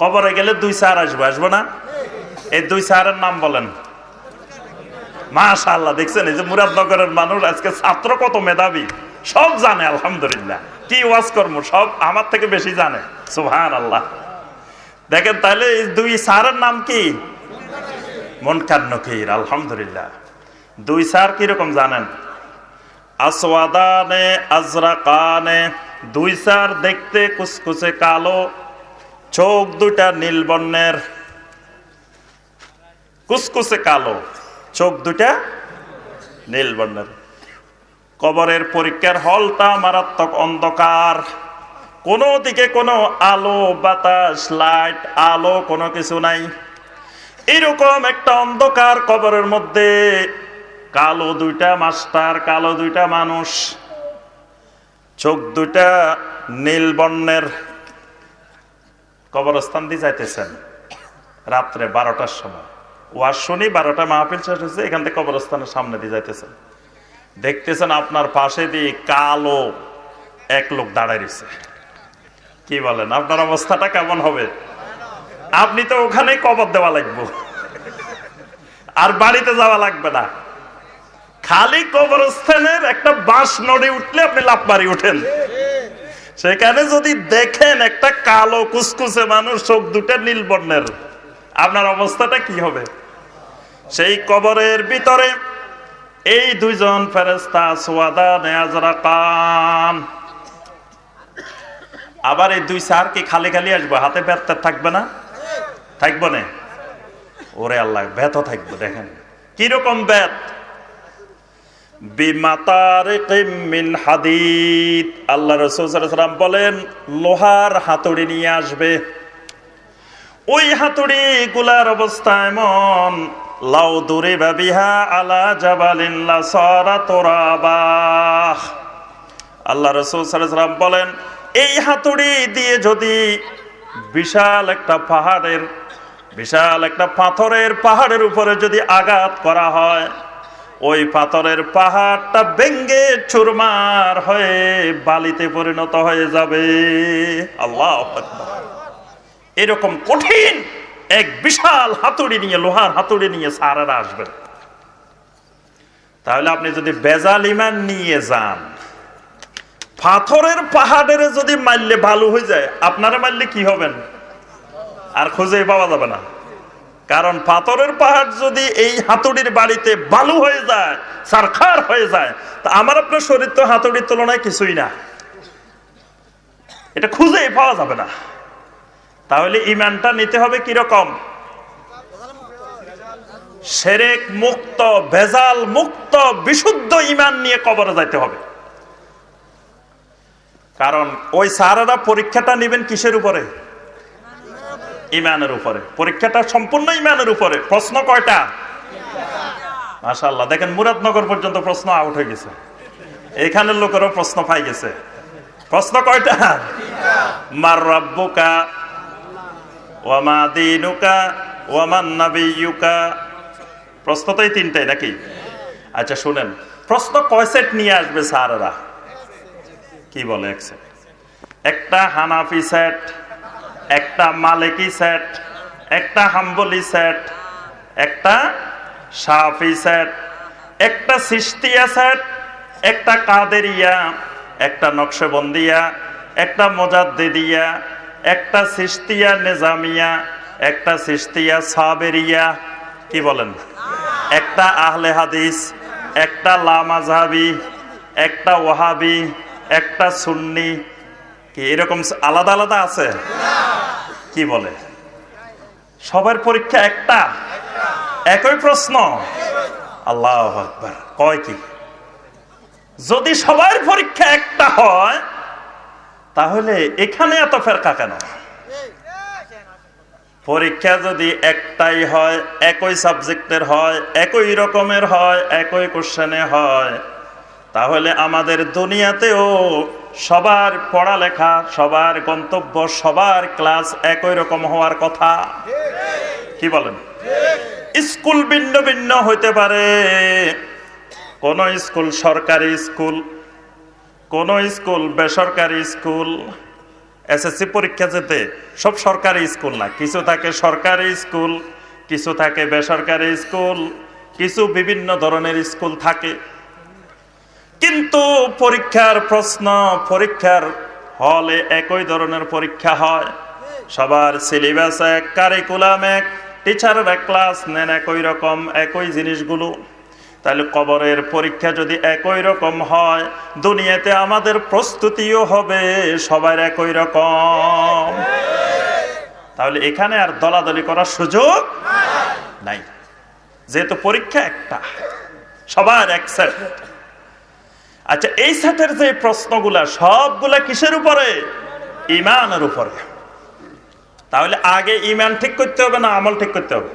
কবরে গেলে 2 স্যার আসবে, আসবো না? এই 2 স্যারের নাম বলেন। মাশাআল্লাহ, দেখছেন এই যে মুরাদনগরের মানুষ আজকে ছাত্র কত মেধাবী, সব জানে আলহামদুলিল্লাহ। কি ওয়াজ কর্ম সব আমার থেকে বেশি জানে, সুবহানাল্লাহ। দেখেন তাহলে এই 2 স্যারের নাম কি? মুনকার নকির, আলহামদুলিল্লাহ। 2 স্যার কিরকম জানেন? আসওয়াদানে আজরাকানে, 2 স্যার দেখতে কুচকুচে কালো, চোখ 2টা নীল বর্ণের, কুচকুচে কালো, চোখ 2টা নীল বর্ণের। কবরের পরীক্ষার হলটা মারাত্মক অন্ধকার, কোনো দিকে কোনো আলো বাতাস লাইট আলো কোনো কিছু নাই। এরকম একটা অন্ধকার কবরের মধ্যে কালো 2টা মাস্টার, কালো 2টা মানুষ, চোখ 2টা নীল বর্ণের, কবরস্থান দিয়ে যাইতেছেন রাত্রে 12টার সময়। ওয়াজ শুনি 12টা মাহফিল শেষ হয়েছে, এখান থেকে কবরস্থানের সামনে দিয়ে যাইতেছেন, দেখতেছেন আপনার পাশে দিয়ে কালো এক লোক দাঁড়ায় রয়েছে। কি বলেন, আপনার অবস্থাটা কেমন হবে? আপনি তো ওখানেই কবর দেওয়া লাগবে, আর বাড়িতে যাওয়া লাগবে না। খালি কবরস্থানের একটা বাঁশ নড়ে উঠলে আপনি লাফ মারি উঠেন। সেখানে যদি দেখেন একটা কালো কুচকুচে মানুষ, চোখ 2টা নীল বর্ণের, আপনার অবস্থাটা কি হবে? সেই কবরের ভিতরে এই 2 জন ফেরেশতা আসওয়াদানে আজরাকান। আবার এই 2 স্যার কি খালি খালি আসবে? হাতে বেত থাকবে না? থাকবো না? ওরে আল্লাহ, বেত থাকবে। দেখেন কিরকম বেত, বিমাতারিকিম মিন হাদিদ। আল্লাহ রাসূল সাল্লাল্লাহু আলাইহি ওয়াসাল্লাম বলেন লোহার হাতুড়ি নিয়ে আসবে। ওই হাতুড়ি গুলার অবস্থা এমন, লাউ দুরিবা বিহা আলা জাবালিন লাসারা তুরাবা। আল্লাহ রাসূল সাল্লাল্লাহু আলাইহি ওয়াসাল্লাম বলেন এই হাতুড়ি দিয়ে যদি বিশাল একটা পাহাড়ের, বিশাল একটা পাথরের পাহাড়ের উপরে যদি আঘাত করা হয়, ওই পাথরের পাহাড়টা ভেঙ্গে চুরমার হয়ে বালিতে পরিণত হয়ে যাবে। আল্লাহু আকবার। এরকম কঠিন এক বিশাল হাতুড়ি নিয়ে, লোহার হাতুড়ি নিয়ে সারারা আসবেন। তাহলে আপনি যদি বেজাল ঈমান নিয়ে যান, পাথরের পাহাড়ের যদি মারলে ভালো হয়ে যায়, আপনারা মারলে কি হবেন? আর খুঁজে পাওয়া যাবে না। কারণ পাথরের পাহাড় যদি এই হাতুড়ির বাড়িতে বালু হয়ে যায়, সারখার হয়ে যায়, তা আমার আপনার শরীর তো হাতুড়ির তুলনায় কিছুই না, এটা খুঁজে পাওয়া যাবে না। তাহলে ঈমানটা নিতে হবে কিরকম? শিরক মুক্ত, ভেজাল মুক্ত, বিশুদ্ধ ঈমান নিয়ে কবরে যাইতে হবে। কারণ ওই স্যারেরা পরীক্ষাটা নেবেন কিসের উপরে? ঈমানের উপরে। পরীক্ষাটা সম্পূর্ণ ঈমানের উপরে। প্রশ্ন কয়টা? মাশাআল্লাহ, দেখেন মুরাদনগর পর্যন্ত প্রশ্ন আউট হয়ে গেছে, এখানের লোকেরও প্রশ্ন পাই গেছে। প্রশ্ন কয়টা? মার রাব্বুকা ওয়া মা দীনুকা ওয়া মান নাবিয়্যুকা। প্রশ্ন তো এই 3টাই নাকি? আচ্ছা শুনেন, প্রশ্ন কয় সেট নিয়ে আসবে স্যারেরা? কি বলে? এক সেট। একটা হানাফি সেট, একটা মালিকি সেট, একটা হাম্বলি সেট, একটা শাফি সেট, একটা সিস্তিয়া সেট, একটা কাদেরিয়া, একটা নকশবন্দিয়া, একটা মুজাদ্দিদিয়া, একটা সিস্তিয়া নিজামিয়া, একটা সিস্তিয়া সাবেরিয়া। কি বলেন? একটা আহলে হাদিস, একটা লামাযহাবি, একটা ওয়াহাবি, একটা সুন্নি। কি এরকম আলাদা আলাদা আছে? কি বলে? সবার পরীক্ষা একটা, একই প্রশ্ন। আল্লাহু আকবার। কয় কি? যদি সবার পরীক্ষা একটা হয়, তাহলে এখানে এত ফেরকা কেন? পরীক্ষা যদি একটাই হয়, একই সাবজেক্টের হয়, একই রকমের হয়, একই কোশ্চেনে হয়, তাহলে আমাদের দুনিয়াতেও সবার পড়ালেখা, সবার গন্তব্য, সবার ক্লাস একই রকম হওয়ার কথা। কি বলেন? স্কুল ভিন্ন ভিন্ন হইতে পারে। কোন স্কুল সরকারি স্কুল, কোন স্কুল বেসরকারি স্কুল, এসএসসি পরীক্ষা যেতে সব সরকারি স্কুল না, কিছু থাকে সরকারি স্কুল, কিছু থাকে বেসরকারি স্কুল, কিছু বিভিন্ন ধরনের স্কুল থাকে। কিন্তু পরীক্ষার প্রশ্ন, পরীক্ষার হলে একই ধরনের পরীক্ষা হয়, সবার সিলেবাস এক, কারিকুলাম এক, টিচাররা ক্লাস নেন একই রকম, একই জিনিসগুলো। তাহলে কবরের পরীক্ষা যদি একই রকম হয়, দুনিয়াতে আমাদের প্রস্তুতিও হবে সবার একই রকম। তাহলে এখানে আর দলাদলি করার সুযোগ নাই, যেহেতু পরীক্ষা একটা, সবার এক সেট। আচ্ছা, এই সেটের যে প্রশ্নগুলা সবগুলা কিসের উপরে? ঈমানের উপরে। তাহলে আগে ঈমান ঠিক করতে হবে না আমল ঠিক করতে হবে?